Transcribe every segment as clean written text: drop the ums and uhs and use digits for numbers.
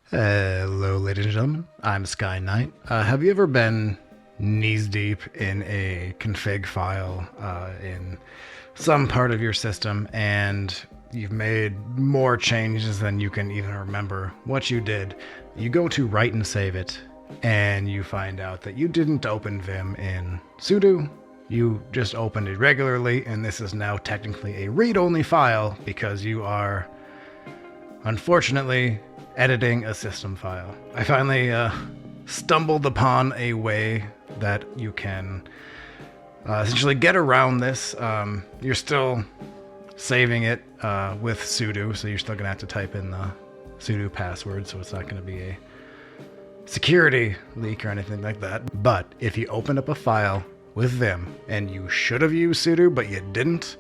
Hello, ladies and gentlemen. I'm Sky Knight. Have you ever been knees deep in a config file in some part of your system and you've made more changes than you can even remember what you did? You go to write and save it, and you find out that you didn't open Vim in sudo. You just opened it regularly, and this is now technically a read-only file because you are, unfortunately, editing a system file. I finally stumbled upon a way that you can essentially get around this. You're still saving it with sudo, so you're still going to have to type in the sudo password, so it's not going to be a security leak or anything like that. But if you open up a file with Vim and you should have used sudo but you didn't,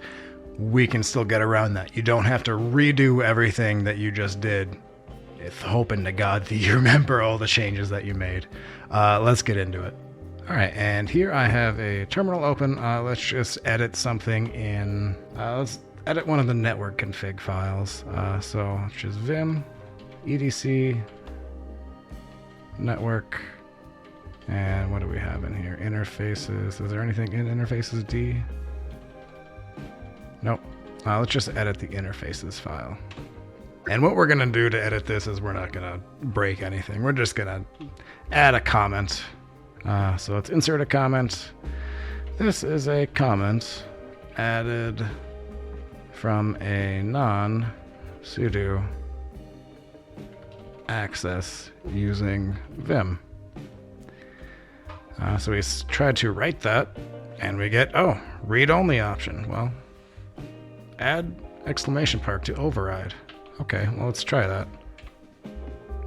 we can still get around that. You don't have to redo everything that you just did. It's hoping to God that you remember all the changes that you made. Let's get into it. All right, and here I have a terminal open. Let's just edit something in, let's edit one of the network config files. So it's just Vim, EDC, network, and what do we have in here? Interfaces. Is there anything in interfaces D? Nope. Let's just edit the interfaces file. And what we're going to do to edit this is we're not going to break anything. We're just going to add a comment. So let's insert a comment. This is a comment added from a non-sudo access using Vim. So we tried to write that, and we get, oh, read-only option. Well, add exclamation mark to override. Okay, well, let's try that.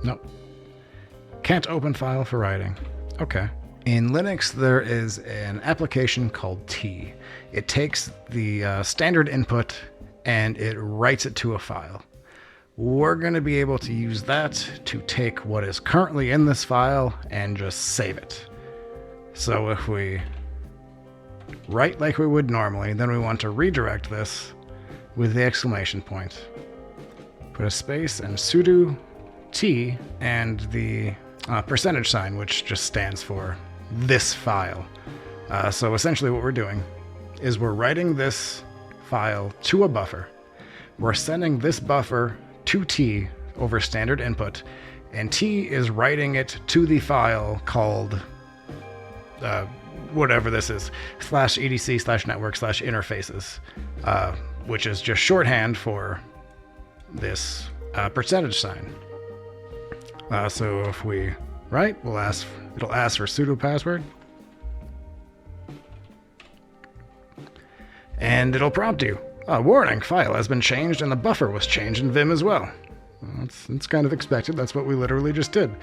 Nope. Can't open file for writing. Okay. In Linux, there is an application called T. It takes the standard input and it writes it to a file. We're going to be able to use that to take what is currently in this file and just save it. So if we write like we would normally, then we want to redirect this with the exclamation point. Put a space and sudo t and the percentage sign, which just stands for this file. So essentially what we're doing is we're writing this file to a buffer. We're sending this buffer to T over standard input, and T is writing it to the file called whatever this is, /etc/network/interfaces, which is just shorthand for this percentage sign. So if we write, it'll ask for sudo password, and it'll prompt you, warning, file has been changed and the buffer was changed in Vim as well. It's kind of expected. That's what we literally just did.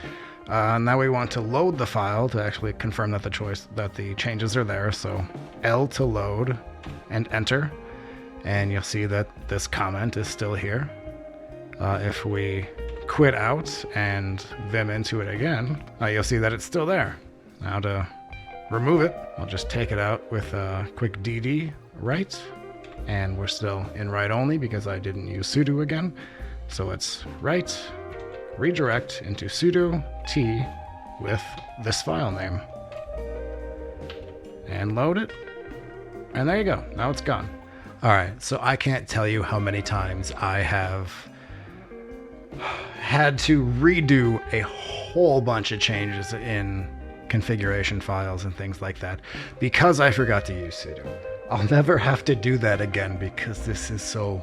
Now we want to load the file to actually confirm that the changes are there. So L to load and enter, and you'll see that this comment is still here. If we quit out and Vim into it again, you'll see that it's still there. Now to remove it, I'll just take it out with a quick dd write, and we're still in write only because I didn't use sudo again. So let's write, redirect into sudo t with this file name, and load it, and there you go. Now it's gone. All right, so I can't tell you how many times I have had to redo a whole bunch of changes in configuration files and things like that because I forgot to use sudo. I'll never have to do that again because this is so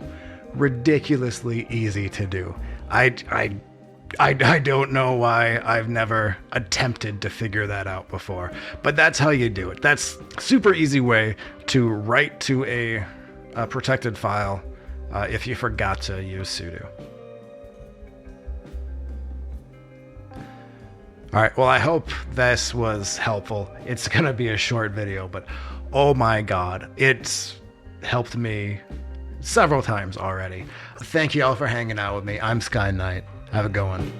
ridiculously easy to do. I don't know why I've never attempted to figure that out before, but that's how you do it. That's a super easy way to write to a protected file if you forgot to use sudo. All right, well, I hope this was helpful. It's going to be a short video, but oh my God, it's helped me several times already. Thank you all for hanging out with me. I'm Sky Knight. Have a good one.